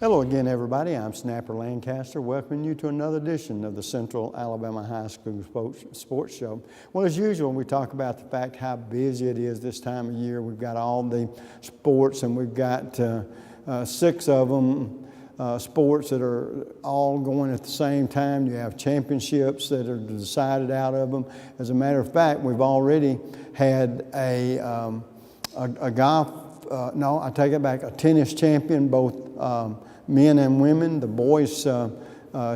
Hello again, everybody. I'm Snapper Lancaster, welcoming you to another edition of the Central Alabama High School Sports Show. Well, as usual, we talk about the fact how busy it is this time of year. We've got all the sports, and we've got 6 of them, sports that are all going at the same time. You have championships that are decided out of them. As a matter of fact, we've already had a golf, no, I take it back, a tennis champion, both men and women. The boys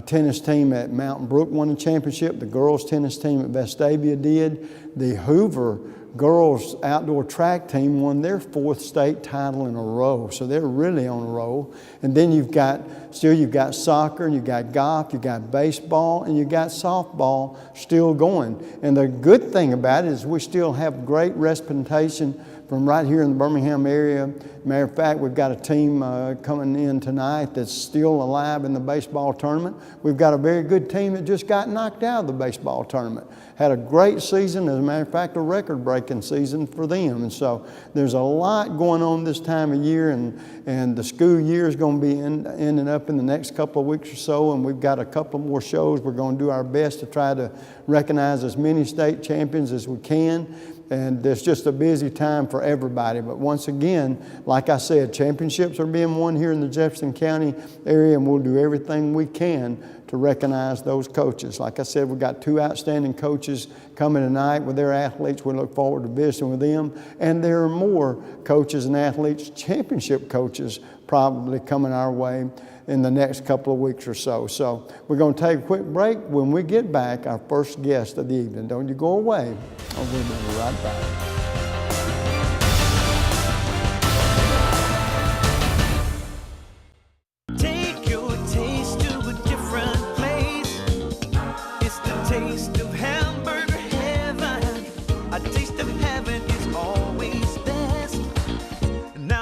tennis team at Mountain Brook won the championship. The girls tennis team at Vestavia did. The Hoover girls outdoor track team won their 4th state title in a row. So they're really on a roll. And then you've got soccer, and you've got golf, you've got baseball, and you've got softball still going. And the good thing about it is we still have great representation from right here in the Birmingham area. Matter of fact, we've got a team coming in tonight that's still alive in the baseball tournament. We've got a very good team that just got knocked out of the baseball tournament. Had a great season, as a matter of fact, a record-breaking season for them. And so there's a lot going on this time of year, and the school year is going to be ending up in the next couple of weeks or so, and we've got a couple more shows. We're going to do our best to try to recognize as many state champions as we can. And it's just a busy time for everybody. But once again, like I said, championships are being won here in the Jefferson County area, and we'll do everything we can to recognize those coaches. Like I said, we've got 2 outstanding coaches coming tonight with their athletes. We look forward to visiting with them. And there are more coaches and athletes, championship coaches, probably coming our way in the next couple of weeks or so. So we're going to take a quick break. When we get back, our first guest of the evening. Don't you go away. We'll be right back.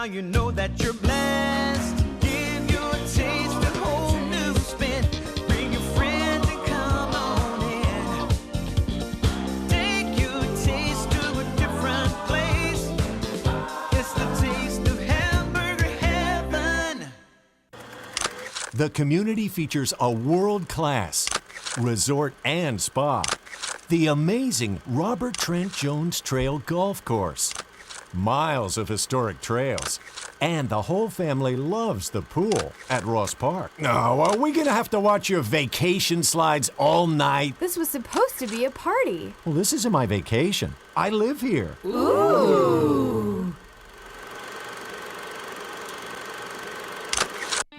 You know that you're blessed. Give your taste a whole new spin. Bring your friends and come on in. Take your taste to a different place. It's the taste of hamburger heaven. The community features a world-class resort and spa. The amazing Robert Trent Jones Trail Golf Course. Miles of historic trails, and the whole family loves the pool at Ross Park. No, are we gonna have to watch your vacation slides all night? This was supposed to be a party. Well, this isn't my vacation. I live here. Ooh.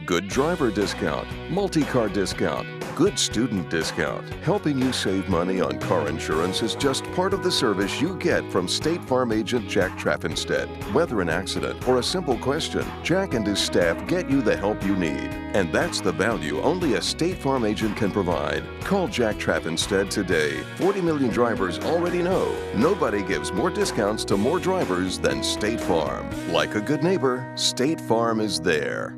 Good driver discount, multi-car discount, good student discount. Helping you save money on car insurance is just part of the service you get from State Farm agent Jack Trappenstead. Whether an accident or a simple question, Jack and his staff get you the help you need. And that's the value only a State Farm agent can provide. Call Jack Trappenstead today. 40 million drivers already know nobody gives more discounts to more drivers than State Farm. Like a good neighbor, State Farm is there.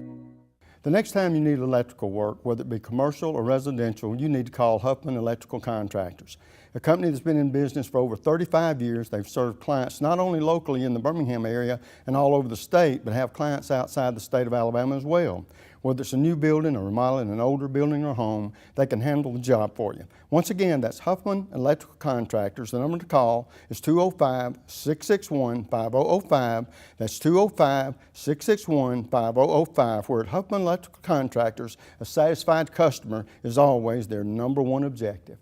The next time you need electrical work, whether it be commercial or residential, you need to call Huffman Electrical Contractors. A company that's been in business for over 35 years. They've served clients not only locally in the Birmingham area and all over the state, but have clients outside the state of Alabama as well. Whether it's a new building or remodeling an older building or home, they can handle the job for you. Once again, that's Huffman Electrical Contractors. The number to call is 205-661-5005. That's 205-661-5005. Where at Huffman Electrical Contractors, a satisfied customer is always their #1 objective.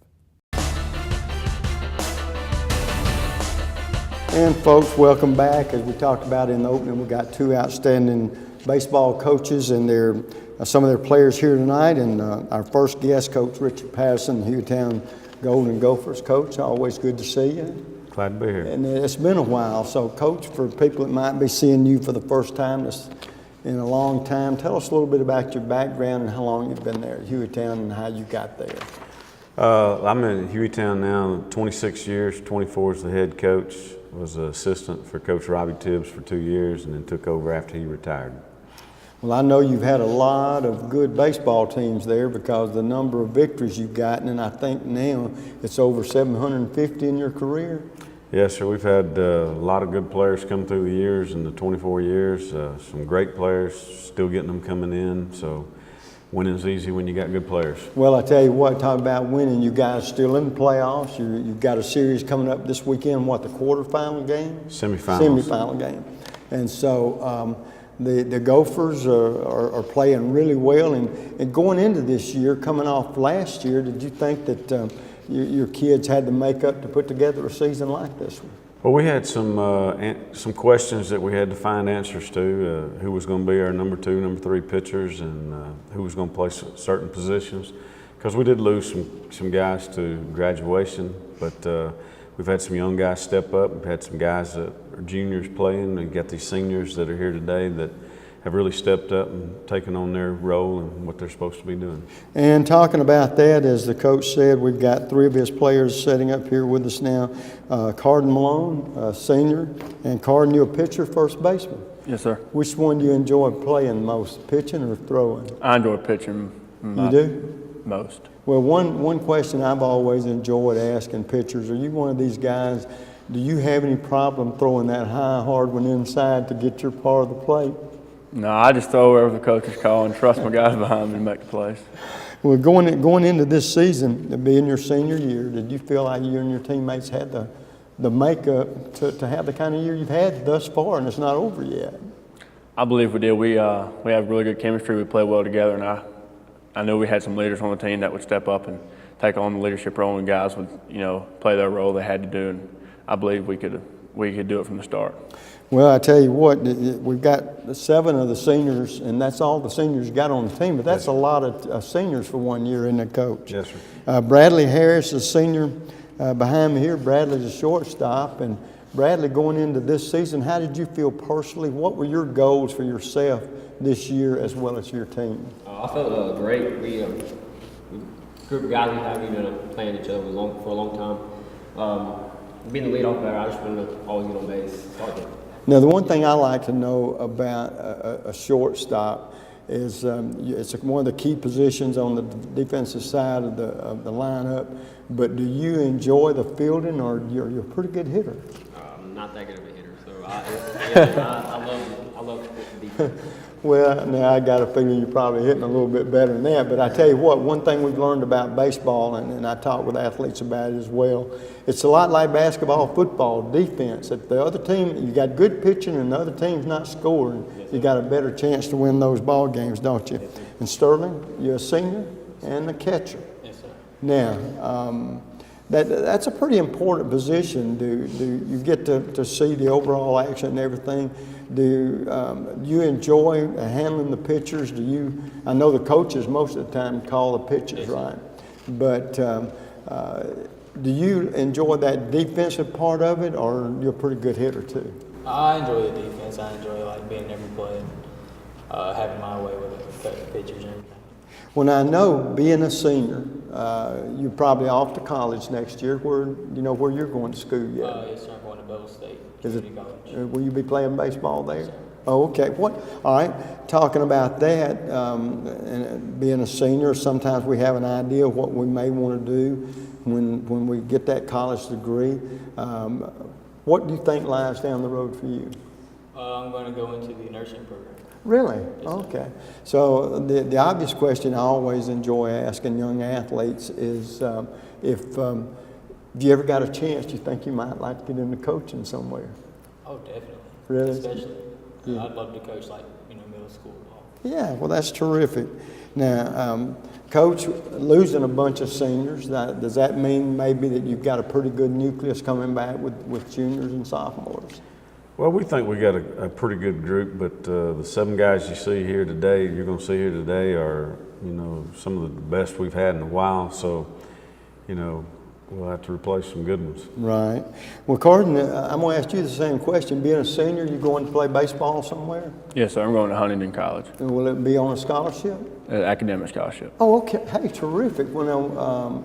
And folks, welcome back. As we talked about in the opening, we got 2 outstanding baseball coaches and some of their players here tonight. And our first guest, Coach Richard Patterson, Hueytown Golden Gophers. Coach, always good to see you. Glad to be here. And it's been a while. So, Coach, for people that might be seeing you for the first time in a long time, tell us a little bit about your background and how long you've been there at Hueytown and how you got there. I'm in Hueytown now 26 years, 24 as the head coach. Was an assistant for Coach Robbie Tibbs for 2 years and then took over after he retired. Well, I know you've had a lot of good baseball teams there because of the number of victories you've gotten, and I think now it's over 750 in your career. Yes, sir. We've had a lot of good players come through the years, in the 24 years. Some great players, still getting them coming in. So winning's easy when you got good players. Well, I tell you what, talk about winning. You guys still in the playoffs. You've got a series coming up this weekend. What, the quarterfinal game? Semifinals. Semifinal game. And so the Gophers are playing really well. And going into this year, coming off last year, did you think that your kids had the makeup to put together a season like this one? Well, we had some questions that we had to find answers to. Who was going to be our number 2, number 3 pitchers, and who was going to play certain positions. Because we did lose some guys to graduation, but we've had some young guys step up. We've had some guys that are juniors playing. We've got these seniors that are here today that have really stepped up and taken on their role and what they're supposed to be doing. And talking about that, as the coach said, we've got 3 of his players sitting up here with us now. Carden Malone, senior, and Carden, you're a pitcher, first baseman. Yes, sir. Which one do you enjoy playing most, pitching or throwing? I enjoy pitching. You do? Most. Well, one question I've always enjoyed asking pitchers, are you one of these guys, do you have any problem throwing that high, hard one inside to get your part of the plate? No, I just throw wherever the coach is calling, trust my guys behind me to make the plays. Well, going into this season, being your senior year, did you feel like you and your teammates had the makeup to have the kind of year you've had thus far, and it's not over yet? I believe we did. We have really good chemistry. We play well together, and I knew we had some leaders on the team that would step up and take on the leadership role, and guys would, play their role they had to do. And I believe we could do it from the start. Well, I tell you what, we've got 7 of the seniors, and that's all the seniors got on the team, but that's a lot of seniors for one year, isn't it, Coach? Yes, sir. Bradley Harris is senior behind me here. Bradley's a shortstop, and Bradley, going into this season, how did you feel personally? What were your goals for yourself this year as well as your team? I felt great. We group of guys we haven't been playing each other for a long time. Being the leadoff batter, I just wanted to always get on base. Now, the one thing I like to know about a shortstop is it's one of the key positions on the defensive side of the lineup. But do you enjoy the fielding, or you're a pretty good hitter? I'm not that good of a hitter, so I love defense. Well, now I got a feeling you're probably hitting a little bit better than that. But I tell you what, one thing we've learned about baseball, and I talk with athletes about it as well, it's a lot like basketball, football, defense. If the other team, you got good pitching and the other team's not scoring, you got a better chance to win those ball games, don't you? And Sterling, you're a senior and a catcher. Yes, sir. Now, that's a pretty important position. Do you get to see the overall action and everything? Do you enjoy handling the pitchers? I know the coaches most of the time call the pitchers, right? But do you enjoy that defensive part of it, or you're a pretty good hitter too? I enjoy the defense. I enjoy being every play and having my way with the pitchers and everything. Well, now I know, being a senior, you're probably off to college next year. Where you're going to school yet? Yes, sir. I'm going to Bell State Is it? Community College. Will you be playing baseball there? Yes, sir. Oh, okay. All right. Talking about that, and being a senior, sometimes we have an idea of what we may want to do when we get that college degree. What do you think lies down the road for you? I'm going to go into the nursing program. Really? Okay. So the obvious question I always enjoy asking young athletes is if you ever got a chance, do you think you might like to get into coaching somewhere? Oh, definitely. Really? Especially, Yeah. I'd love to coach middle school ball. Yeah, well, that's terrific. Now, Coach, losing a bunch of seniors, does that mean maybe that you've got a pretty good nucleus coming back with juniors and sophomores? Well, we think we got a pretty good group, but the 7 guys you see here today, you're going to see here today, are some of the best we've had in a while. So, we'll have to replace some good ones. Right. Well, Carden, I'm going to ask you the same question. Being a senior, you going to play baseball somewhere? Yes, sir. I'm going to Huntington College. And will it be on a scholarship? Academic scholarship. Oh, okay. Hey, terrific. Well,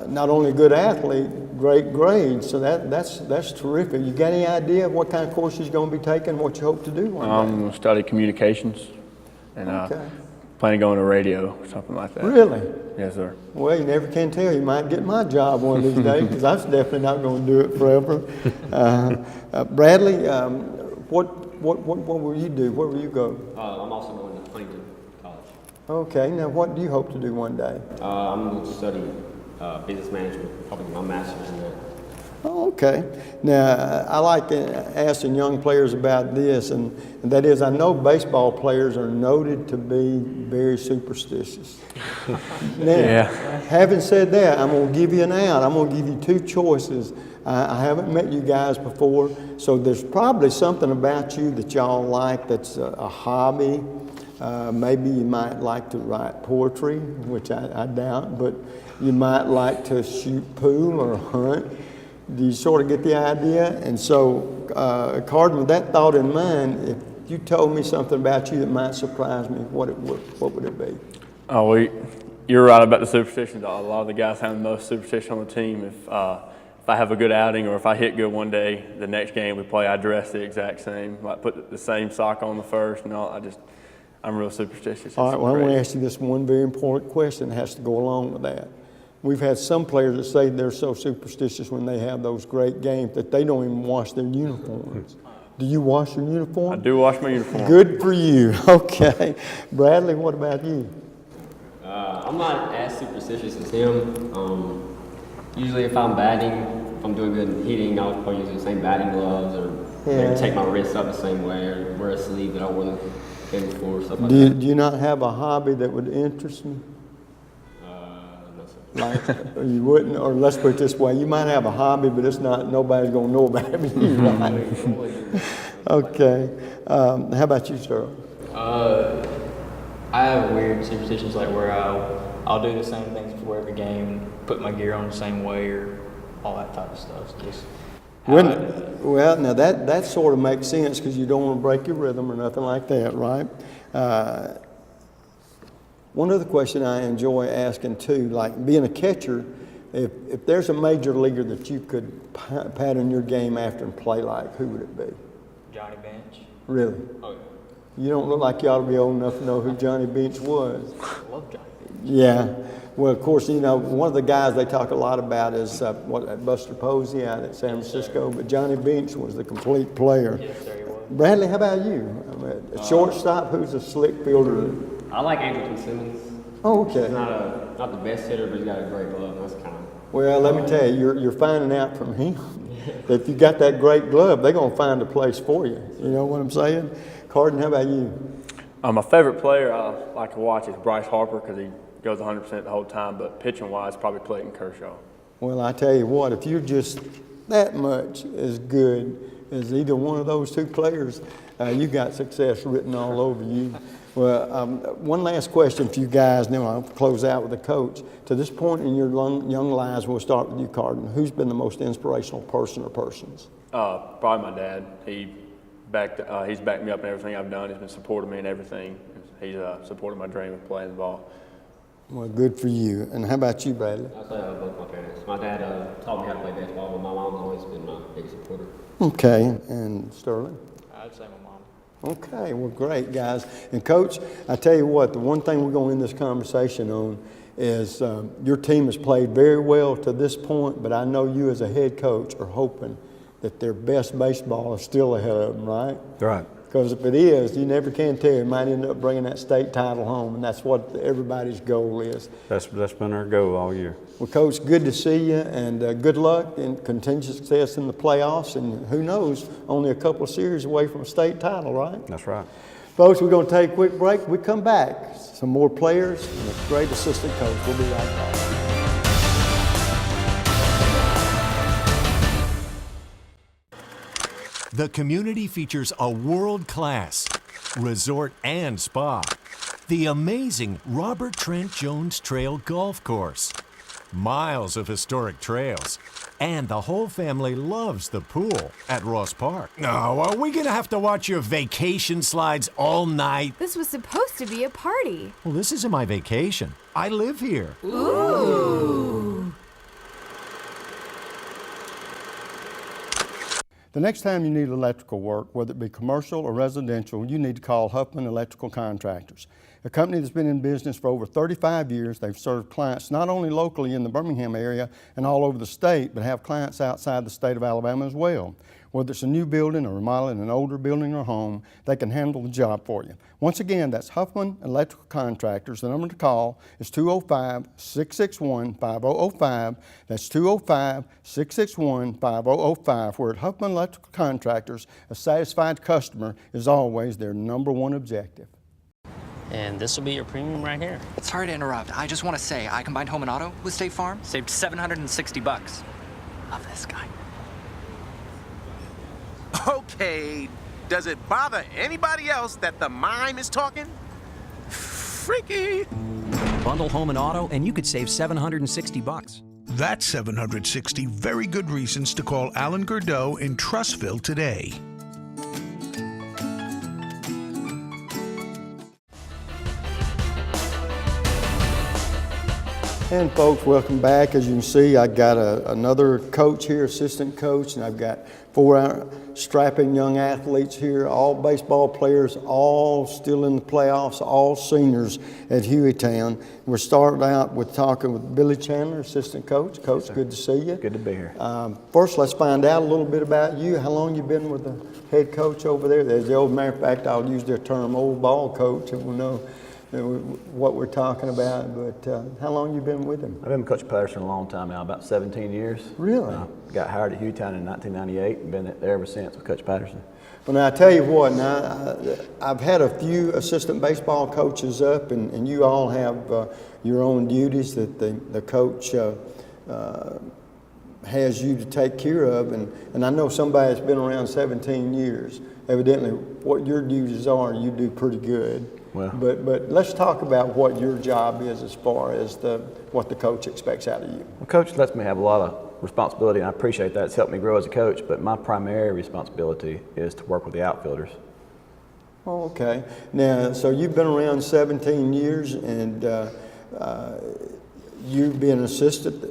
not only a good athlete, great grades. So that's terrific. You got any idea of what kind of courses you're going to be taking, what you hope to do one day? I'm going to study communications, and Okay. planning on going to radio or something like that. Really? Yes, sir. Well, you never can tell. You might get my job one of these days because I'm definitely not going to do it forever. Bradley, what will you do? Where will you go? I'm also going to Huntington College. Okay, now what do you hope to do one day? I'm going to study business management, probably my master's in that. Oh, okay. Now, I like asking young players about this, and that is, I know baseball players are noted to be very superstitious. Now, having said that, I'm going to give you an out. I'm going to give you two choices. I haven't met you guys before, so there's probably something about you that y'all like that's a hobby. Maybe you might like to write poetry, which I doubt, but you might like to shoot pool or hunt. Do you sort of get the idea? And so, Carden, with that thought in mind, if you told me something about you that might surprise me, what would it be? Oh, well, you're right about the superstitions. A lot of the guys have the most superstition on the team. If I have a good outing or if I hit good one day, the next game we play, I dress the exact same. Like put the same sock on the first and all. I'm real superstitious. All right, well, I'm going to ask you this one very important question that has to go along with that. We've had some players that say they're so superstitious when they have those great games that they don't even wash their uniforms. Do you wash your uniform? I do wash my uniform. Good for you. Okay. Bradley, what about you? I'm not as superstitious as him. Usually if I'm batting, if I'm doing good in hitting, I'll probably use the same batting gloves or maybe take my wrists up the same way or wear a sleeve that I wore the day before, stuff like that. Do you not have a hobby that would interest me? Like, you wouldn't, or let's put it this way, you might have a hobby, but it's not, nobody's going to know about it, right? Okay. How about you, sir? I have weird superstitions like where I'll do the same things before every game, put my gear on the same way or all that type of stuff. Just Well, now that sort of makes sense because you don't want to break your rhythm or nothing like that, right? One other question I enjoy asking too, like being a catcher, if there's a major leaguer that you could pattern your game after and play like, who would it be? Johnny Bench. Really? Oh, yeah. You don't look like you ought to be old enough to know who Johnny Bench was. I love Johnny Bench. Yeah. Well, of course, you know, one of the guys they talk a lot about is Buster Posey out at San Francisco, but Johnny Bench was the complete player. Yes, sir, he was. Bradley, how about you? A shortstop, who's a slick fielder? I like Andrelton Simmons. Oh, okay. He's not the best hitter, but he's got a great glove. That's kind of. Well, let me tell you, you're finding out from him that if you got that great glove, they're going to find a place for you. You know what I'm saying? Carden, how about you? My favorite player I like to watch is Bryce Harper because he goes 100% the whole time, but pitching-wise, probably Clayton Kershaw. Well, I tell you what, if you're just that much as good as either one of those two players, you got success written all over you. Well, one last question for you guys, and then I'll close out with the coach. To this point in your young lives, we'll start with you, Carden. Who's been the most inspirational person or persons? Probably my dad. He's backed me up in everything I've done. He's been supporting me in everything. He's supported my dream of playing the ball. Well, good for you. And how about you, Bradley? I'd say both my parents. My dad taught me how to play baseball, but my mom's always been my biggest supporter. Okay, and Sterling? I'd say my mom. Okay, well, great, guys. And, Coach, I tell you what, the one thing we're going to end this conversation on is your team has played very well to this point, but I know you as a head coach are hoping that their best baseball is still ahead of them, right? Right. Because if it is, you never can tell. You might end up bringing that state title home, and that's what everybody's goal is. That's been our goal all year. Well, Coach, good to see you, and good luck and continued success in the playoffs. And who knows, only a couple of series away from a state title, right? That's right. Folks, we're going to take a quick break. We come back, some more players and a great assistant coach. We'll be right back. The community features a world-class resort and spa, the amazing Robert Trent Jones Trail Golf Course, miles of historic trails, and the whole family loves the pool at Ross Park. No, are we gonna have to watch your vacation slides all night? This was supposed to be a party. Well, this isn't my vacation. I live here. Ooh. The next time you need electrical work, whether it be commercial or residential, you need to call Huffman Electrical Contractors, a company that's been in business for over 35 years. They've served clients not only locally in the Birmingham area and all over the state, but have clients outside the state of Alabama as well. Whether it's a new building or remodeling an older building or home, they can handle the job for you. Once again, that's Huffman Electrical Contractors. The number to call is 205-661-5005. That's 205-661-5005. Where at Huffman Electrical Contractors, a satisfied customer is always their #1 objective. And this will be your premium right here. Sorry to interrupt. I just want to say I combined home and auto with State Farm. Saved $760. Love this guy. Okay, does it bother anybody else that the mime is talking? Freaky. Bundle home and auto, and you could save $760. That's 760 very good reasons to call Alan Gurdeau in Trussville today. And folks, welcome back. As you can see, I got another coach here, assistant coach, and I've got 4 strapping young athletes here, all baseball players, all still in the playoffs, all seniors at Hueytown. We're starting out with talking with Billy Chandler, assistant coach. Coach, good to see you. Good to be here. First, let's find out a little bit about you. How long you been with the head coach over there? As the old matter of fact, I'll use their term, old ball coach, and we'll know what we're talking about, but how long you been with him? I've been with Coach Patterson a long time now, about 17 years. Really? Got hired at Hueytown in 1998 and been there ever since with Coach Patterson. Well, now I tell you what, now I've had a few assistant baseball coaches up, and you all have your own duties that the coach has you to take care of, and I know somebody that's been around 17 years. Evidently, what your duties are, you do pretty good. Well, but let's talk about what your job is as far as what the coach expects out of you. Well, Coach lets me have a lot of responsibility, and I appreciate that. It's helped me grow as a coach, but my primary responsibility is to work with the outfielders. Oh, okay. Now, so you've been around 17 years, and you being an assistant,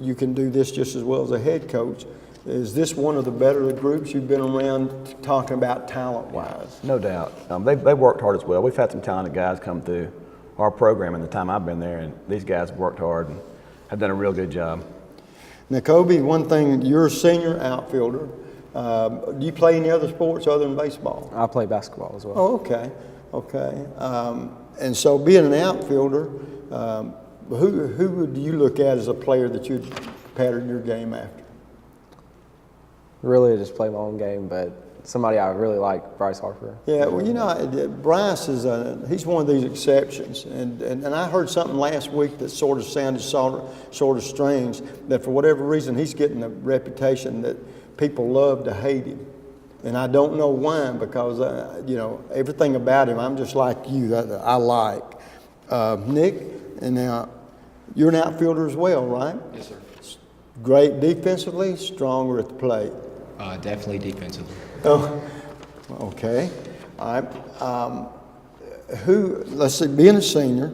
you can do this just as well as a head coach. Is this one of the better groups you've been around talking about talent-wise? No doubt. They've worked hard as well. We've had some talented guys come through our program in the time I've been there, and these guys have worked hard and have done a real good job. Now, Kobe, one thing, you're a senior outfielder. Do you play any other sports other than baseball? I play basketball as well. Oh, okay. Okay. And so being an outfielder, who would you look at as a player that you'd pattern your game after? Really, I just play my own game, but somebody I really like, Bryce Harper. Yeah, well, you know, Bryce he's one of these exceptions, and I heard something last week that sort of sounded sort of strange, that for whatever reason he's getting a reputation that people love to hate him, and I don't know why, because you know, everything about him, I'm just like you, that I like. Nick, and now you're an outfielder as well, right? Yes, sir. Great defensively, stronger at the plate. Definitely defensively. Oh, okay. All right. Let's see, being a senior,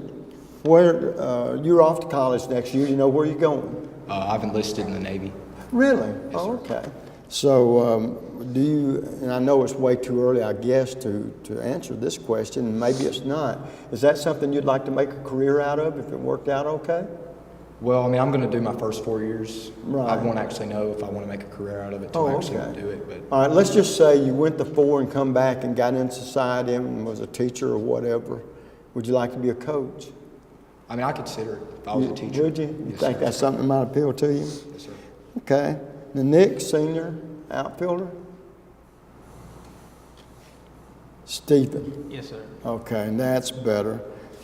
where you're off to college next year, you know where you're going? I've enlisted in the Navy. Really? Yes, oh, sir. okay. So do you, and I know it's way too early, I guess, to answer this question, and maybe it's not. Is that something you'd like to make a career out of if it worked out okay? Well, I mean, I'm going to do my first 4 years. Right. I won't actually know if I want to make a career out of it until I actually do it. But all right, let's just say you went to 4 and come back and got into society and was a teacher or whatever. Would you like to be a coach? I mean, I consider it if I was a teacher. Would you? You Yes, think sir. that's something that might appeal to you? Yes, sir. Okay. The Nick, senior outfielder. Stephen. Yes, sir. Okay, and that's better.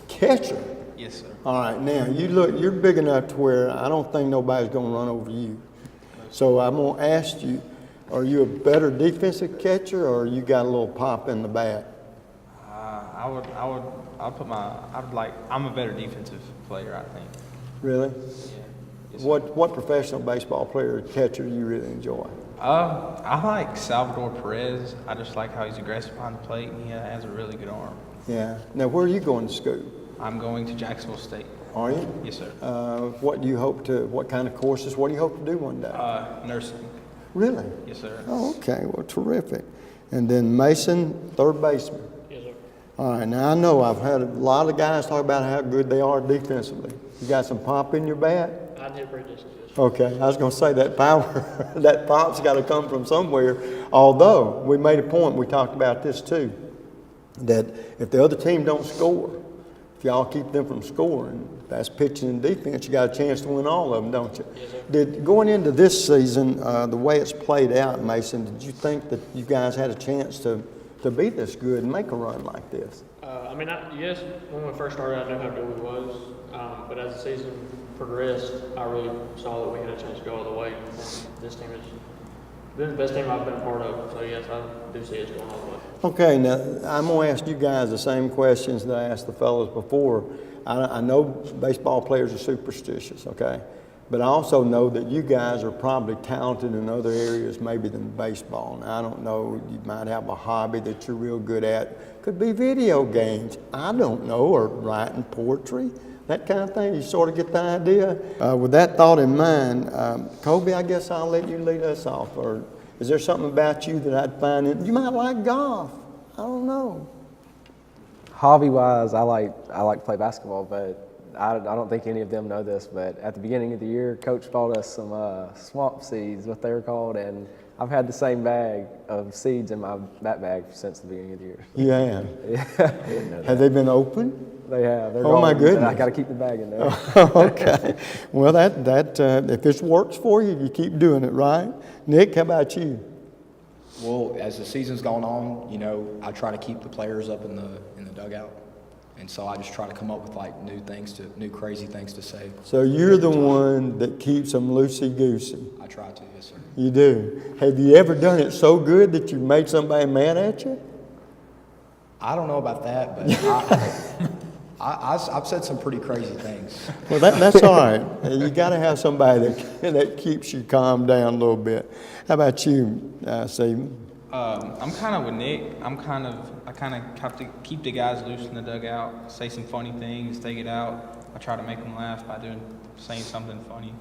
Catcher. Yes, sir. All right, now you're big enough to where I don't think nobody's going to run over you. So I'm going to ask you, are you a better defensive catcher, or you got a little pop in the bat? I'm a better defensive player, I think. Really? Yeah. Yes, What professional baseball player or catcher do you really enjoy? I like Salvador Perez. I just like how he's aggressive behind the plate, and he has a really good arm. Yeah. Now, where are you going to school? I'm going to Jacksonville State. Are you? Yes, sir. What kind of courses, what do you hope to do one day? Nursing. Really? Yes, sir. Oh, okay. Well, terrific. And then Mason, third baseman. Yes, sir. All right. Now, I know I've had a lot of guys talk about how good they are defensively. You got some pop in your bat? I did pretty decent. Okay. I was going to say that power, that pop's got to come from somewhere. Although, we made a point, we talked about this too, that if the other team don't score, if y'all keep them from scoring, that's pitching and defense, you got a chance to win all of them, don't you? Yes, sir. Did going into this season, the way it's played out, Mason, did you think that you guys had a chance to be this good and make a run like this? I mean, yes, when we first started, I knew how good we was. But as the season progressed, I really saw that we had a chance to go all the way. And this team has been the best team I've been a part of. So, yes, I do see us going all the way. Okay, now I'm going to ask you guys the same questions that I asked the fellas before. I know baseball players are superstitious, okay? But I also know that you guys are probably talented in other areas maybe than baseball. Now, I don't know, you might have a hobby that you're real good at. Could be video games, I don't know, or writing poetry, that kind of thing. You sort of get the idea. With that thought in mind, Kobe, I guess I'll let you lead us off. Or is there something about you that I'd find, you might like golf, I don't know. Hobby-wise, I like to play basketball, but I don't think any of them know this, but at the beginning of the year, Coach bought us some swamp seeds, what they were called, and I've had the same bag of seeds in my bag since the beginning of the year. Yeah. Have they been opened? They have. They're Oh my golden, but goodness! I got to keep the bag in there. Okay. Well, that if this works for you, you keep doing it, right? Nick, how about you? Well, as the season's gone on, you know, I try to keep the players up in the dugout, and so I just try to come up with like new crazy things to say. So you're the one that keeps them loosey-goosey. I try to, yes, sir. You do. Have you ever done it so good that you made somebody mad at you? I don't know about that, but I've said some pretty crazy things. Well, that's all right. You got to have somebody that keeps you calm down a little bit. How about you, Stephen? I'm kind of with Nick. I kind of have to keep the guys loose in the dugout, say some funny things, take it out. I try to make them laugh by saying something funny.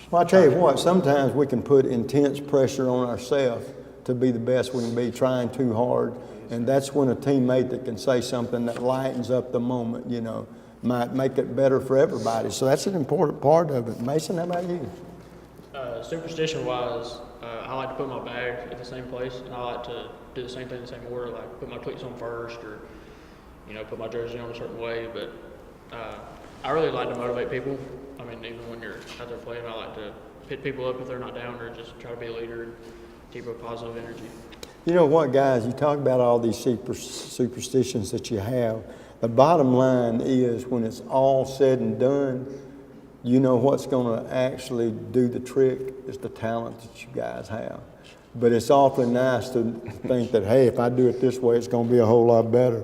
Well, I tell you what, sometimes we can put intense pressure on ourselves to be the best we can be, trying too hard. And that's when a teammate that can say something that lightens up the moment, you know, might make it better for everybody. So that's an important part of it. Mason, how about you? Superstition-wise, I like to put my bag at the same place, and I like to do the same thing in the same order, like put my cleats on first, or put my jersey on a certain way. But I really like to motivate people. I mean, even when you're out there playing, I like to pick people up if they're not down, or just try to be a leader and keep a positive energy. You know what, guys? You talk about all these superstitions that you have. The bottom line is, when it's all said and done, you know what's going to actually do the trick is the talent that you guys have. But it's awfully nice to think that, hey, if I do it this way, it's going to be a whole lot better.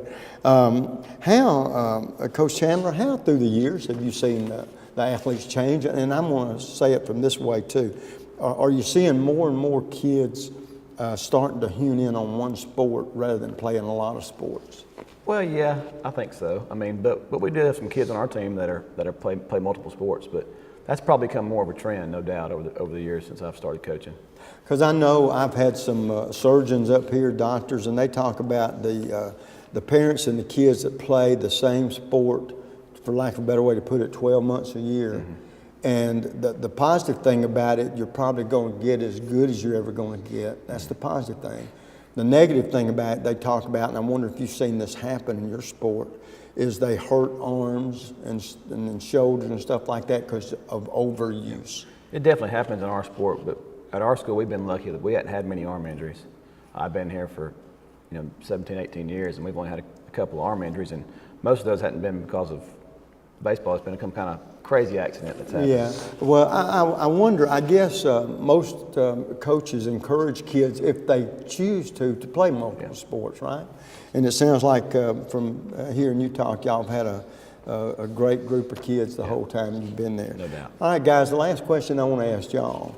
Coach Chandler, how through the years have you seen the athletes change? And I'm going to say it from this way too. Are you seeing more and more kids starting to hone in on one sport rather than playing a lot of sports? Well, yeah, I think so. I mean, but we do have some kids on our team that play multiple sports, but that's probably become more of a trend, no doubt, over the years since I've started coaching. Because I know I've had some surgeons up here, doctors, and they talk about the parents and the kids that play the same sport, for lack of a better way to put it, 12 months a year. Mm-hmm. And the positive thing about it, you're probably going to get as good as you're ever going to get. That's the positive thing. The negative thing about it, they talk about, and I wonder if you've seen this happen in your sport, is they hurt arms and shoulders and stuff like that because of overuse. It definitely happens in our sport, but at our school, we've been lucky that we hadn't had many arm injuries. I've been here for 17, 18 years, and we've only had a couple of arm injuries, and most of those hadn't been because of baseball. It's been some kind of crazy accident that's happened. Yeah. Well, I wonder, I guess most coaches encourage kids, if they choose to play multiple sports, right? And it sounds like from hearing you talk, y'all have had a great group of kids the whole time you've been there. No doubt. All right, guys, the last question I want to ask y'all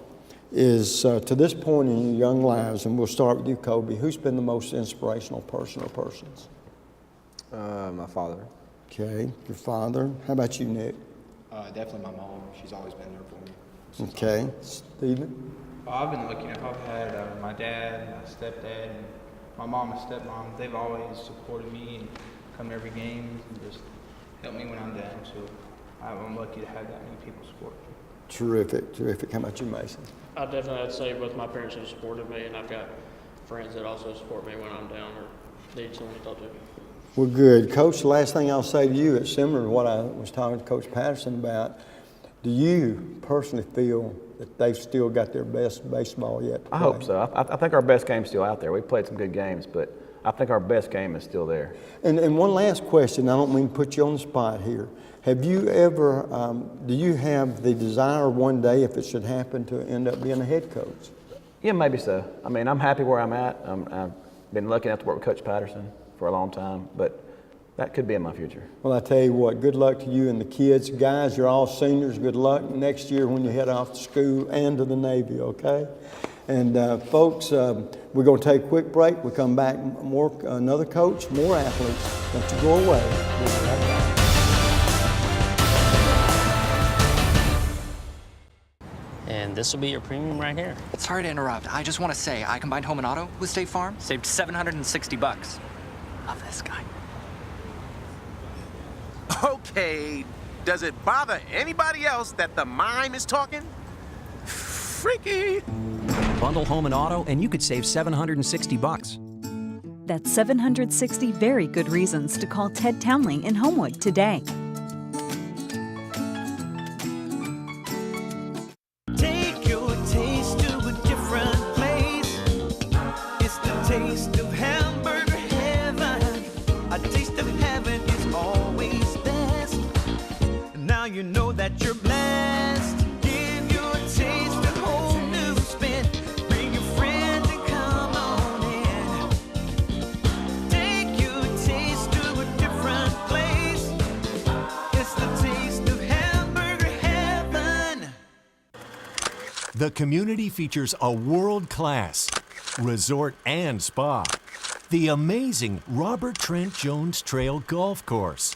is, to this point in your young lives, and we'll start with you, Kobe, who's been the most inspirational person or persons? My father. Okay, your father. How about you, Nick? Definitely my mom. She's always been there for me. Okay, Stephen? Well, I've been lucky enough. I've had my dad, my stepdad, and my mom and stepmom. They've always supported me and come to every game and just help me when I'm down. So I'm lucky to have that many people support me. Terrific, terrific. How about you, Mason? I definitely have to say both my parents have supported me, and I've got friends that also support me when I'm down or need someone to talk to. Well, good. Coach, the last thing I'll say to you, it's similar to what I was talking to Coach Patterson about. Do you personally feel that they've still got their best baseball yet to play? I hope so. I think our best game's still out there. We've played some good games, but I think our best game is still there. And one last question. I don't mean to put you on the spot here. Have you ever, do you have the desire one day, if it should happen, to end up being a head coach? Yeah, maybe so. I mean, I'm happy where I'm at. I've been lucky enough to work with Coach Patterson for a long time, but that could be in my future. Well, I tell you what, good luck to you and the kids. Guys, you're all seniors. Good luck next year when you head off to school and to the Navy, okay? And folks, we're going to take a quick break. We come back, another coach, more athletes. Don't you go away. We'll be right back. And this will be your premium right here. Sorry to interrupt. I just want to say I combined home and auto with State Farm. Saved $760. Love this guy. Okay, does it bother anybody else that the mime is talking? Freaky. Bundle home and auto, and you could save $760. That's 760 very good reasons to call Ted Townley in Homewood today. Take your taste to a different place. It's the taste of hamburger heaven. A taste of heaven is always best. Now you know that you're blessed. Give your taste a whole new spin. Bring your friends and come on in. Take your taste to a different place. It's the taste of hamburger heaven. The community features a world-class resort and spa, the amazing Robert Trent Jones Trail Golf Course,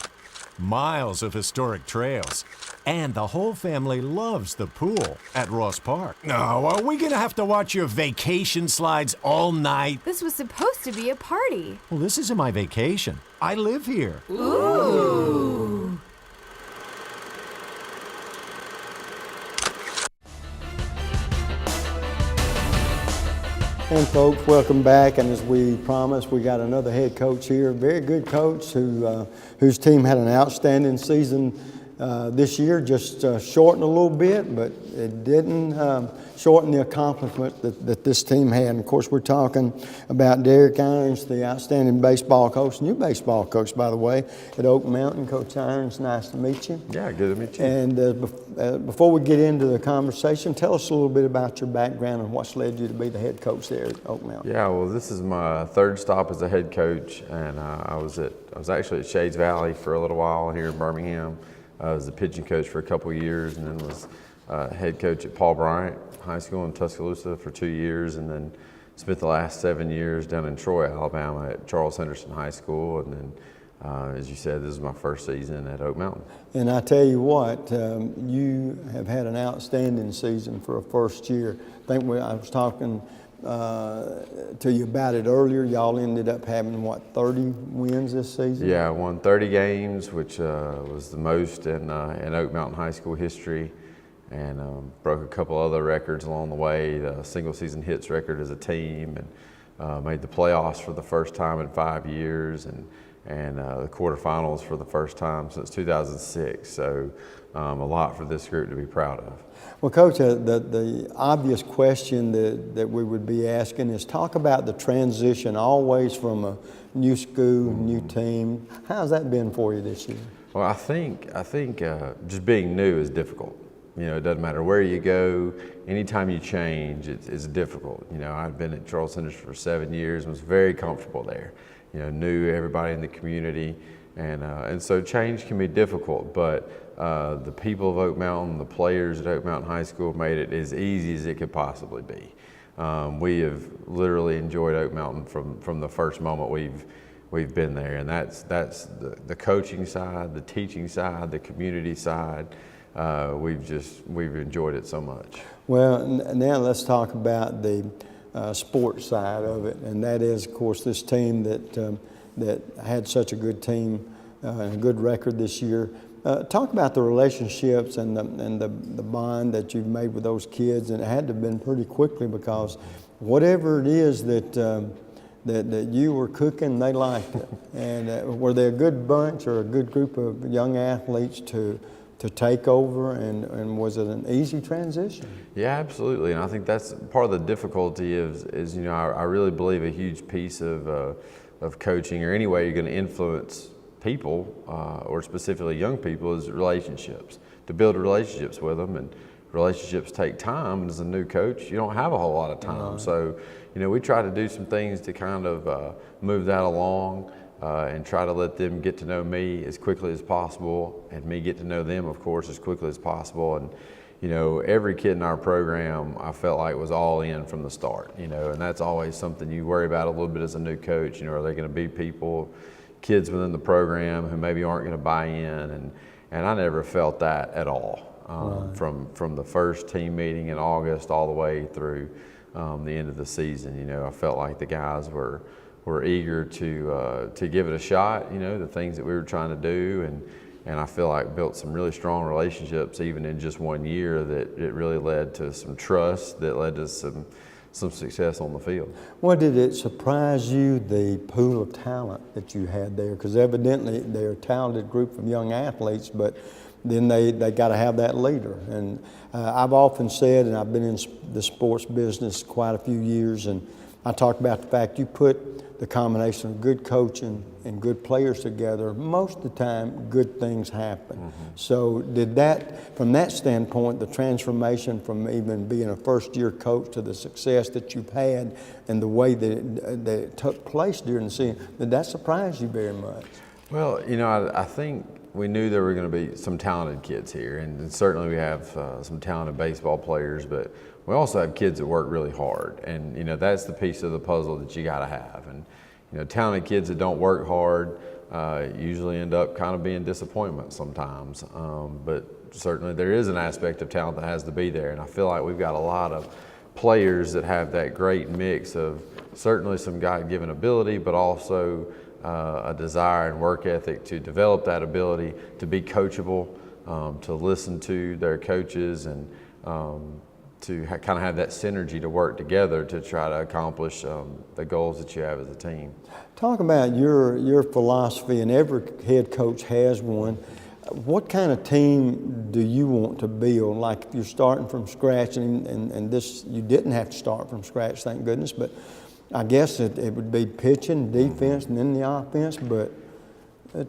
miles of historic trails, and the whole family loves the pool at Ross Park. No, are we gonna have to watch your vacation slides all night? This was supposed to be a party. Well, this isn't my vacation. I live here. Ooh. And folks, welcome back. And as we promised, we got another head coach here, a very good coach whose team had an outstanding season this year. Just shortened a little bit, but it didn't shorten the accomplishment that this team had. And of course, we're talking about Derek Irons, the outstanding baseball coach, new baseball coach, by the way, at Oak Mountain. Coach Irons, nice to meet you. Yeah, good to meet you. And before we get into the conversation, tell us a little bit about your background and what's led you to be the head coach there at Oak Mountain. Yeah, well, this is my third stop as a head coach, and I was actually at Shades Valley for a little while here in Birmingham. I was the pitching coach for a couple of years, and then was head coach at Paul Bryant High School in Tuscaloosa for 2 years, and then spent the last 7 years down in Troy, Alabama at Charles Henderson High School, and then, as you said, this is my first season at Oak Mountain. And I tell you what, you have had an outstanding season for a first year. I was talking to you about it earlier. Y'all ended up having, what, 30 wins this season? Yeah, I won 30 games, which was the most in Oak Mountain High School history, and broke a couple other records along the way, the single season hits record as a team, and made the playoffs for the first time in 5 years, and the quarterfinals for the first time since 2006. So a lot for this group to be proud of. Well, Coach, the obvious question that we would be asking is talk about the transition always from a new school, new team. How's that been for you this year? Well, I think just being new is difficult. You know, it doesn't matter where you go. Anytime you change, it's difficult. You know, I'd been at Charles Henderson for 7 years and was very comfortable there. You know, knew everybody in the community, and so change can be difficult. But the people of Oak Mountain, the players at Oak Mountain High School made it as easy as it could possibly be. We have literally enjoyed Oak Mountain from the first moment we've been there, and that's the coaching side, the teaching side, the community side. we've enjoyed it so much. Well, now let's talk about the sports side of it, and that is, of course, this team that had such a good team and a good record this year. Talk about the relationships and the bond that you've made with those kids, and it had to have been pretty quickly because whatever it is that you were cooking, they liked it. And were they a good bunch or a good group of young athletes to take over, and was it an easy transition? Yeah, absolutely, and I think that's part of the difficulty is you know, I really believe a huge piece of coaching or any way you're going to influence people or specifically young people is relationships, to build relationships with them, and relationships take time, and as a new coach you don't have a whole lot of time. Right. So you know, we try to do some things to kind of move that along and try to let them get to know me as quickly as possible, and me get to know them, of course, as quickly as possible. And you know, every kid in our program I felt like was all in from the start, you know, and that's always something you worry about a little bit as a new coach. You know, are there going to be kids within the program who maybe aren't going to buy in, and I never felt that at all. Right. From the first team meeting in August all the way through the end of the season, you know, I felt like the guys were eager to give it a shot, you know, the things that we were trying to do, and I feel like built some really strong relationships even in just 1 year that it really led to some trust that led to some success on the field. Well, did it surprise you, the pool of talent that you had there? Because evidently they're a talented group of young athletes, but then they got to have that leader. And I've often said, and I've been in the sports business quite a few years, and I talk about the fact you put the combination of good coaching and good players together, most of the time good things happen. Mm-hmm. So did that, from that standpoint, the transformation from even being a first-year coach to the success that you've had and the way that it took place during the season, did that surprise you very much? Well, you know, I think we knew there were going to be some talented kids here, and certainly we have some talented baseball players, but we also have kids that work really hard, and you know, that's the piece of the puzzle that you got to have. And you know, talented kids that don't work hard usually end up kind of being disappointments sometimes, but certainly there is an aspect of talent that has to be there, and I feel like we've got a lot of players that have that great mix of certainly some God-given ability, but also a desire and work ethic to develop that ability, to be coachable, to listen to their coaches, and to kind of have that synergy to work together to try to accomplish the goals that you have as a team. Talk about your philosophy, and every head coach has one. What kind of team do you want to build? Like if you're starting from scratch, and this, you didn't have to start from scratch, thank goodness, but I guess it would be pitching, defense, and then the offense, but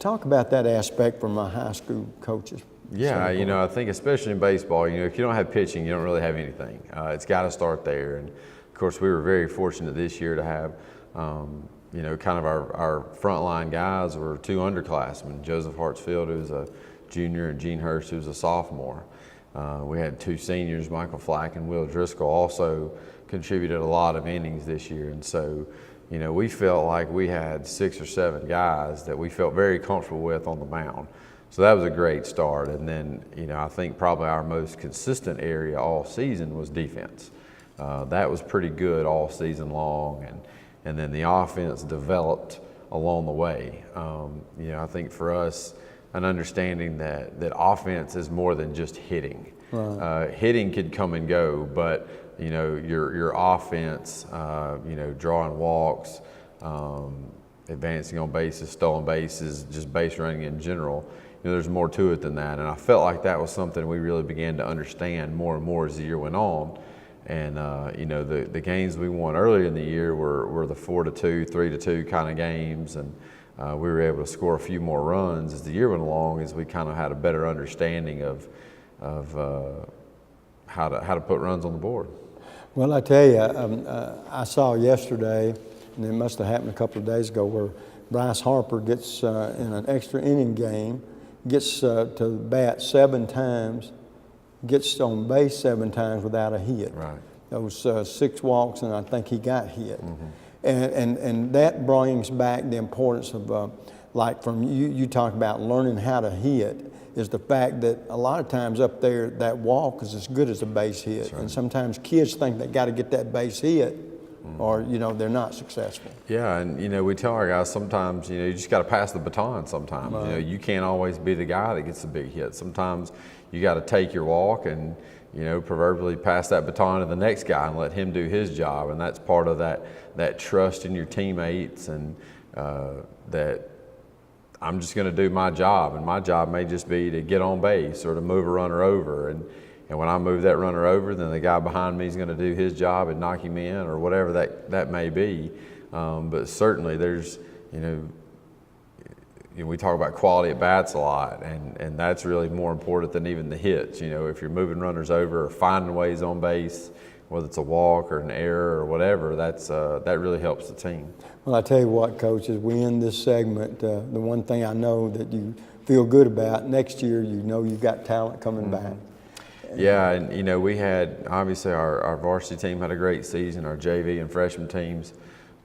talk about that aspect from my high school coaches. Yeah, you know, I think especially in baseball, you know, if you don't have pitching, you don't really have anything. It's got to start there. And of course, we were very fortunate this year to have, you know, kind of our frontline guys were two underclassmen, Joseph Hartsfield, who's a junior, and Gene Hurst, who's a sophomore. We had two seniors, Michael Flack and Will Driscoll, also contributed a lot of innings this year. And so, you know, we felt like we had 6 or 7 guys that we felt very comfortable with on the mound. So that was a great start. And then, you know, I think probably our most consistent area all season was defense. That was pretty good all season long. And then the offense developed along the way. You know, I think for us, an understanding that offense is more than just hitting. Right. Hitting could come and go, but, you know, your offense, you know, drawing walks, advancing on bases, stolen bases, just base running in general, you know, there's more to it than that. And I felt like that was something we really began to understand more and more as the year went on. And, you know, the games we won earlier in the year were the 4-2, 3-2 kind of games. And we were able to score a few more runs as the year went along, as we kind of had a better understanding of how to put runs on the board. Well, I tell you, I saw yesterday, and it must have happened a couple of days ago, where Bryce Harper gets in an extra inning game, gets to bat 7 times, gets on base 7 times without a hit. Right. Those 6 walks, and I think he got hit. Mm-hmm. And that brings back the importance of, like from you talk about learning how to hit. is the fact that a lot of times up there, that walk is as good as a base hit. And sometimes kids think they got to get that base hit or, you know, they're not successful. Yeah, and, you know, we tell our guys sometimes, you know, you just got to pass the baton sometimes. Right. You know, you can't always be the guy that gets the big hit. Sometimes you got to take your walk and, you know, proverbially pass that baton to the next guy and let him do his job. And that's part of that trust in your teammates and that I'm just going to do my job. And my job may just be to get on base or to move a runner over. And when I move that runner over, then the guy behind me is going to do his job and knock him in or whatever that may be. But certainly there's, you know, we talk about quality at bats a lot, and that's really more important than even the hits. You know, if you're moving runners over or finding ways on base, whether it's a walk or an error or whatever, that really helps the team. Well, I tell you what, Coach, as we end this segment, the one thing I know that you feel good about, next year you know you've got talent coming back. Yeah, and you know, we had, obviously our varsity team had a great season, our JV and freshman teams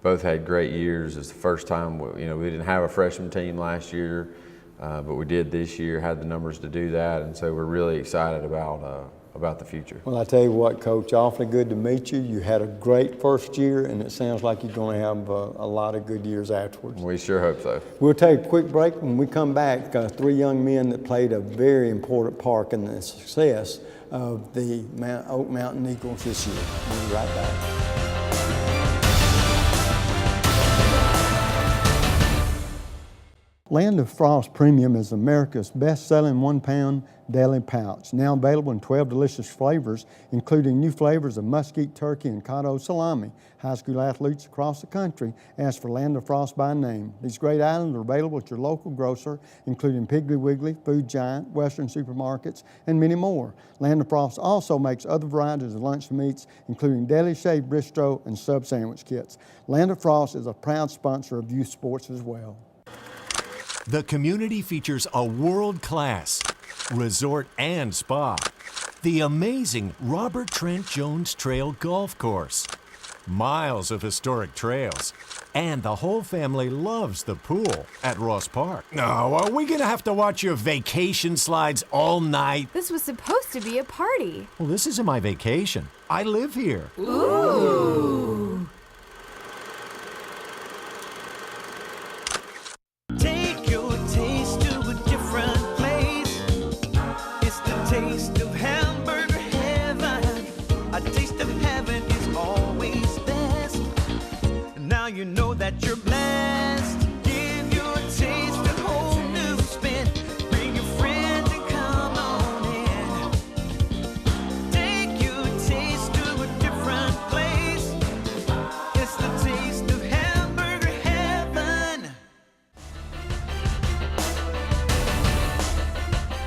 both had great years. It's the first time, you know, we didn't have a freshman team last year, but we did this year, had the numbers to do that, and so we're really excited about the future. Well, I tell you what, Coach, awfully good to meet you. You had a great first year, and it sounds like you're going to have a lot of good years afterwards. We sure hope so. We'll take a quick break. When we come back, three young men that played a very important part in the success of the Oak Mountain Eagles this year. We'll be right back. Land of Frost Premium is America's best-selling one-pound deli pouch, now available in 12 delicious flavors, including new flavors of mesquite turkey and cotto salami. High school athletes across the country ask for Land of Frost by name. These great items are available at your local grocer, including Piggly Wiggly, Food Giant, Western supermarkets, and many more. Land of Frost also makes other varieties of lunch meats, including deli shaved bistro and sub sandwich kits. Land of Frost is a proud sponsor of youth sports as well. The community features a world-class resort and spa, the amazing Robert Trent Jones Trail Golf Course, miles of historic trails, and the whole family loves the pool at Ross Park. No, are we gonna have to watch your vacation slides all night? This was supposed to be a party. Well, this isn't my vacation. I live here. Ooh. Take your taste to a different place. It's the taste of hamburger heaven. A taste of heaven is always best. Now you know that you're blessed. Give your taste a whole new spin. Bring your friends and come on in. Take your taste to a different place. It's the taste of hamburger heaven.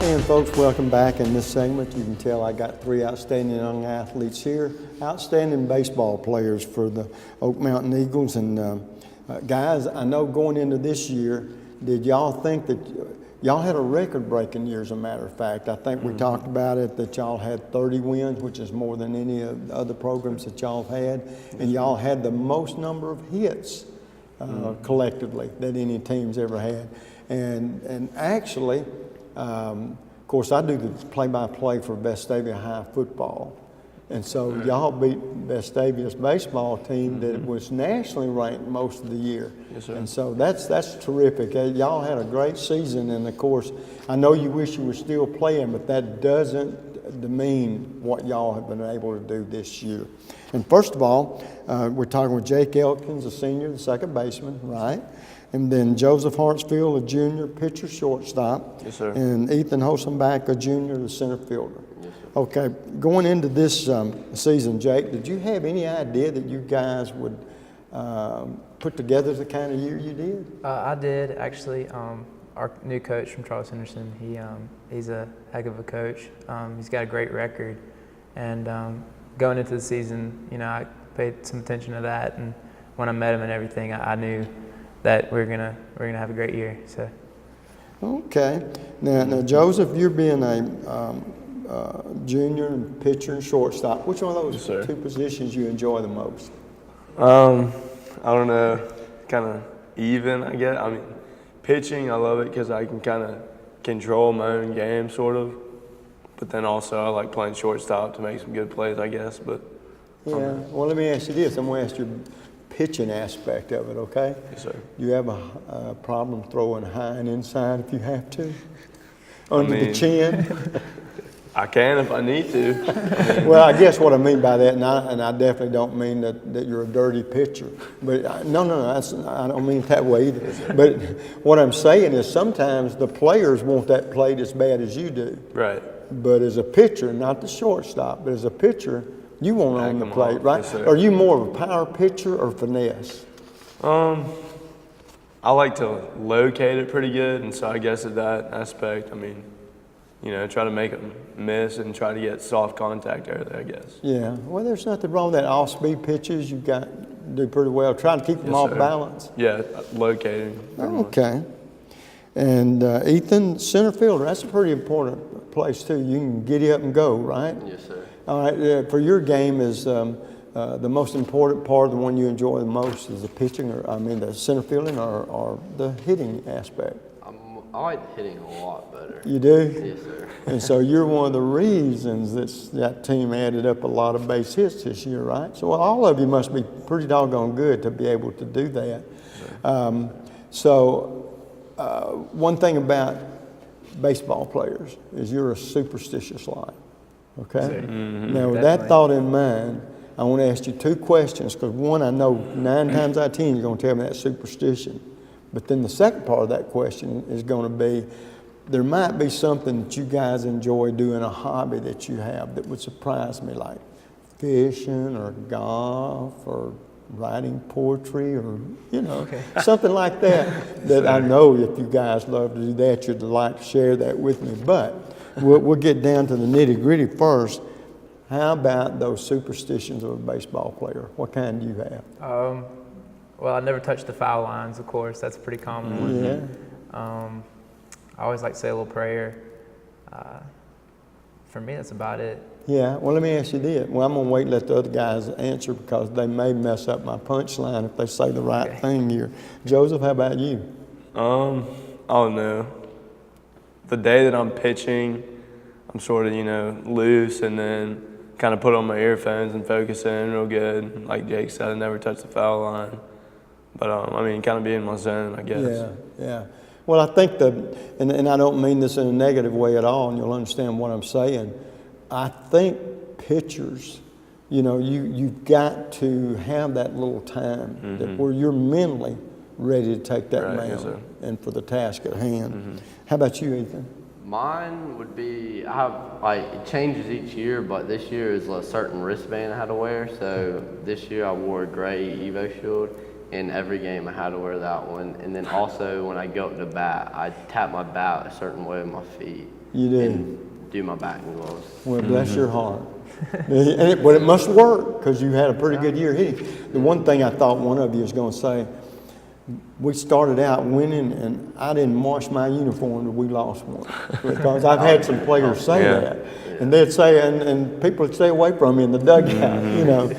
And folks, welcome back. In this segment, you can tell I got three outstanding young athletes here, outstanding baseball players for the Oak Mountain Eagles. And guys, I know going into this year, did y'all think that y'all had a record-breaking year, as a matter of fact? I think we talked about it, that y'all had 30 wins, which is more than any of the other programs that y'all had. And y'all had the most number of hits collectively that any team's ever had. And actually, of course, I do the play-by-play for Vestavia High football. And so y'all beat Vestavia's baseball team that was nationally ranked most of the year. Yes, sir. And so that's terrific. Y'all had a great season, and of course, I know you wish you were still playing, but that doesn't demean what y'all have been able to do this year. And first of all, we're talking with Jake Elkins, a senior, the second baseman, right? And then Joseph Hartsfield, a junior, pitcher, shortstop. Yes, sir. And Ethan Hosenbach, a junior, the center fielder. Yes, sir. Okay, going into this season, Jake, did you have any idea that you guys would put together the kind of year you did? I did, actually. Our new coach from Charles Henderson, he's a heck of a coach. He's got a great record. And going into the season, you know, I paid some attention to that. And when I met him and everything, I knew that we're gonna have a great year. So. Okay. Now Joseph, you're being a junior and pitcher and shortstop. Which one of those two positions you enjoy the most? I don't know. Kind of even, I guess. I mean, pitching, I love it because I can kind of control my own game, sort of. But then also I like playing shortstop to make some good plays, I guess. But Yeah. Well, let me ask you this. I'm going to ask you pitching aspect of it, okay? Yes, sir. You have a problem throwing high and inside if you have to? Under the chin? I can if I need to. Well, I guess what I mean by that, and I definitely don't mean that you're a dirty pitcher. But I don't mean it that way either. But what I'm saying is sometimes the players want that played as bad as you do. Right. But as a pitcher, not the shortstop, but as a pitcher, you want on the plate, right? Yes, sir. Are you more of a power pitcher or finesse? I like to locate it pretty good, and so I guess at that aspect, I mean, you know, try to make them miss and try to get soft contact early, I guess. Yeah, well, there's nothing wrong with that. Off-speed pitches, you've got to do pretty well. Trying to keep them off sir. balance. Yeah, locating. Okay. And Ethan, center fielder, that's a pretty important place too. You can giddy up and go, right? Yes, sir. All right, for your game is the most important part, the one you enjoy the most is the pitching, the center fielding or the hitting aspect? I like hitting a lot better. You do? Yes, sir. And so you're one of the reasons that team added up a lot of base hits this year, right? So all of you must be pretty doggone good to be able to do that. One thing about baseball players is you're a superstitious lot, okay? Now with that thought in mind, I want to ask you two questions because one, I know 9 times out of 10 you're going to tell me that's superstition. But then the second part of that question is going to be, there might be something that you guys enjoy doing, a hobby that you have that would surprise me, like fishing or golf or writing poetry or, something like that, that I know if you guys love to do that, you'd like to share that with me. But we'll get down to the nitty gritty first. How about those superstitions of a baseball player? What kind do you have? Well, I never touched the foul lines, of course. That's a pretty common one. Yeah. I always like to say a little prayer. For me, that's about it. Yeah, well, let me ask you this. Well, I'm going to wait and let the other guys answer because they may mess up my punchline if they say the right thing here. Joseph, how about you? I don't know. The day that I'm pitching, I'm sort of, loose and then kind of put on my earphones and focus in real good. Like Jake said, I never touch the foul line. But, kind of be in my zone, I guess. Yeah. Well, I think and I don't mean this in a negative way at all, and you'll understand what I'm saying. I think pitchers, you've got to have that little time that where you're mentally ready to take that mound and for the task at hand. How about you, Ethan? Mine would be, it changes each year, but this year is a certain wristband I had to wear. So this year I wore a gray Evo Shield. In every game I had to wear that one. And then also when I go up to bat, I tap my bat a certain way with my feet. You do? And do my batting gloves. Well, bless your heart. But it must work because you had a pretty good year hitting. The one thing I thought one of you was going to say, we started out winning and I didn't wash my uniform until we lost one. Because I've had some players say that. And they'd say, and people would stay away from me in the dugout,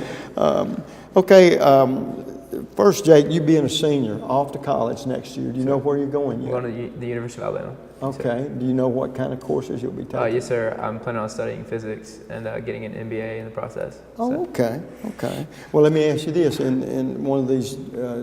First, Jake, you being a senior, off to college next year. Do you know where you're going yet? I'm going to the University of Alabama. Okay. Do you know what kind of courses you'll be taking? Yes, sir. I'm planning on studying physics and getting an MBA in the process. Oh, okay. Well, let me ask you this. In one of these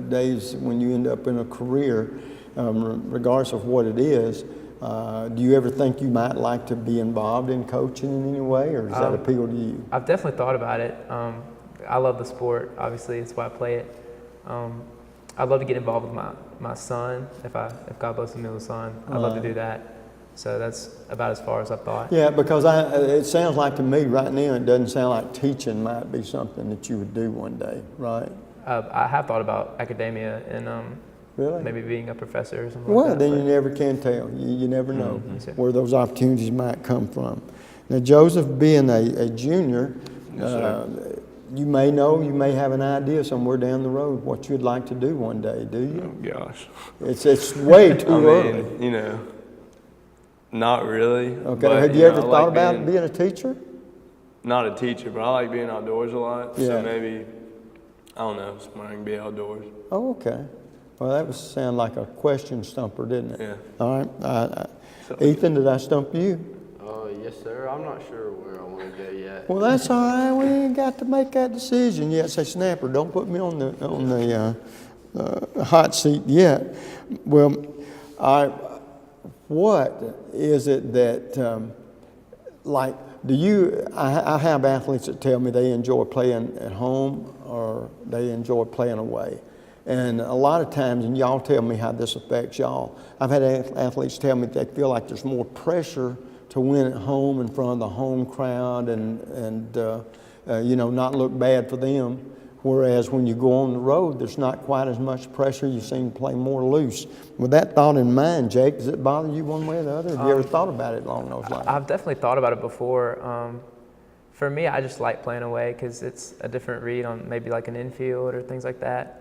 days when you end up in a career, regardless of what it is, do you ever think you might like to be involved in coaching in any way, or does that appeal to you? I've definitely thought about it. I love the sport. Obviously, it's why I play it. I'd love to get involved with my son, if God blesses me with a son. I'd love to do that. So that's about as far as I've thought. Yeah, because it sounds like to me right now, it doesn't sound like teaching might be something that you would do one day, right? I have thought about academia and really? Maybe being a professor or something Well, like that. then you never can tell. You never know where those opportunities might come from. Now, Joseph, being a junior, you may know, you may have an idea somewhere down the road what you'd like to do one day, do you? Oh, gosh. It's way too early. Not really. Okay, but, have you ever thought about being a teacher? Not a teacher, but I like being outdoors a lot. Yeah. So maybe, I don't know, somewhere I can be outdoors. Oh, okay. Well, that was sound like a question stumper, didn't it? Yeah. All right. Ethan, did I stump you? Yes, sir. I'm not sure where I want to go yet. Well, that's all right. We ain't got to make that decision yet. Say, Snapper, don't put me on the hot seat yet. Well, what is it that like? Do you? I have athletes that tell me they enjoy playing at home or they enjoy playing away. And a lot of times, and y'all tell me how this affects y'all, I've had athletes tell me they feel like there's more pressure to win at home in front of the home crowd and you know, not look bad for them. Whereas when you go on the road, there's not quite as much pressure. You seem to play more loose. With that thought in mind, Jake, does it bother you one way or the other? Have you ever thought about it along those lines? I've definitely thought about it before. For me, I just like playing away because it's a different read on maybe like an infield or things like that.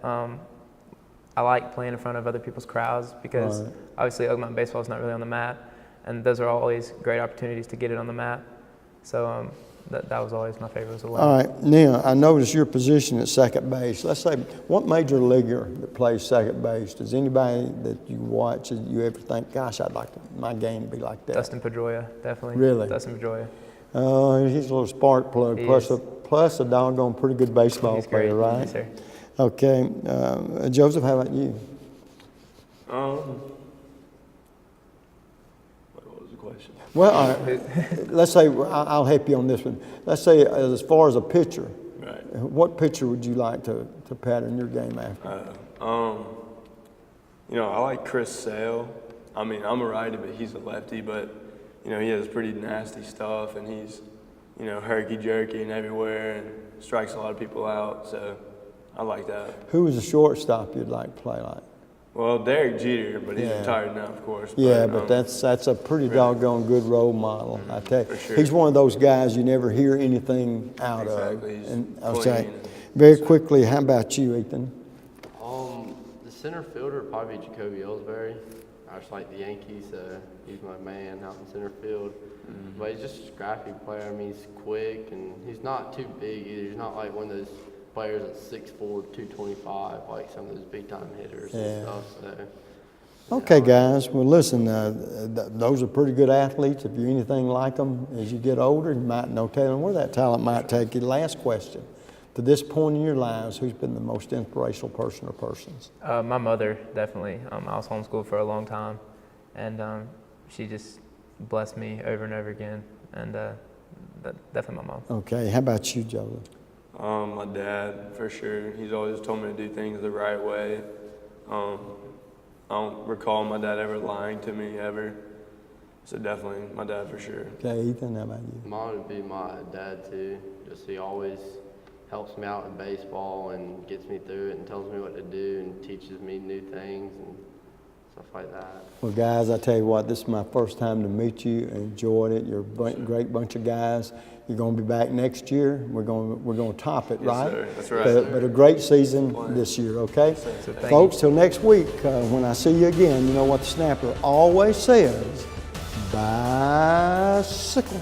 I like playing in front of other people's crowds because obviously Oak Mountain baseball is not really on the map, and those are always great opportunities to get it on the map. So that was always my favorite as well. All right, now I noticed your position at second base. Let's say, what major leaguer that plays second base? Does anybody that you watch, that you ever think, gosh, I'd like my game to be like that? Dustin Pedroia, definitely. Really? Dustin Pedroia. He's a little spark plug, plus a doggone pretty good baseball player, right? Yes, sir. Okay, Joseph, how about you? What was the question? Well, all right, let's say, I'll help you on this one. Let's say as far as a pitcher, Right. what pitcher would you like to pattern your game after? You know, I like Chris Sale. I mean, I'm a righty, but he's a lefty, but, you know, he has pretty nasty stuff, and he's, you know, herky-jerky and everywhere and strikes a lot of people out, so I like that. Who was the shortstop you'd like to play like? Well, Derek Jeter, but he's retired now, of course. Yeah, but that's a pretty doggone good role model, I tell you. For sure. He's one of those guys you never hear anything out Exactly. of. He's And I'll clean say, and very quickly, how about you, Ethan? The center fielder would probably be Jacoby Ellsbury. I just like the Yankees, so he's my man out in center field. But he's just a scrappy player. I mean, he's quick, and he's not too big either. He's not like one of those players that's 6'4", 225, like some of those big-time hitters and stuff. So. Okay, guys. Well, listen, those are pretty good athletes. If you're anything like them, as you get older, you might know telling where that talent might take you. Last question. To this point in your lives, who's been the most inspirational person or persons? My mother, definitely. I was homeschooled for a long time, and she just blessed me over and over again, and definitely my mom. Okay. How about you, Joseph? My dad, for sure. He's always told me to do things the right way. I don't recall my dad ever lying to me, ever. So definitely my dad, for sure. Okay, Ethan, how about you? Mine would be my dad, too. Just he always helps me out in baseball and gets me through it and tells me what to do and teaches me new things and stuff like that. Well, guys, I tell you what, this is my first time to meet you. I enjoyed it. You're a great bunch of guys. You're going to be back next year. We're going to top it, Yes, right? sir. That's right. But a great season this year, okay? Folks, till next week, when I see you again, you know what the Snapper always says, bicycle.